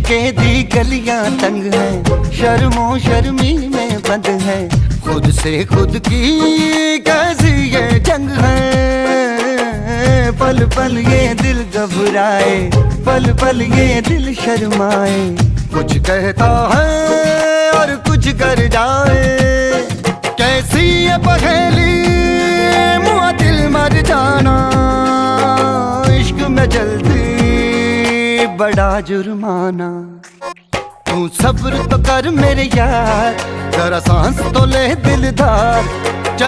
इश्के दी गलियां तंग है, शर्मो शर्मी में बंद है, खुद से खुद की कैसी ये जंग है। पल पल ये दिल घबराए, पल पल ये दिल शर्माए, कुछ कहता है और कुछ कर जाए। कैसी ये पहेली मुआ दिल मर जाना, इश्क में जल्दी बड़ा जुर्माना। तू सब्र तो कर मेरे यार, जरा सांस तो ले दिलदार।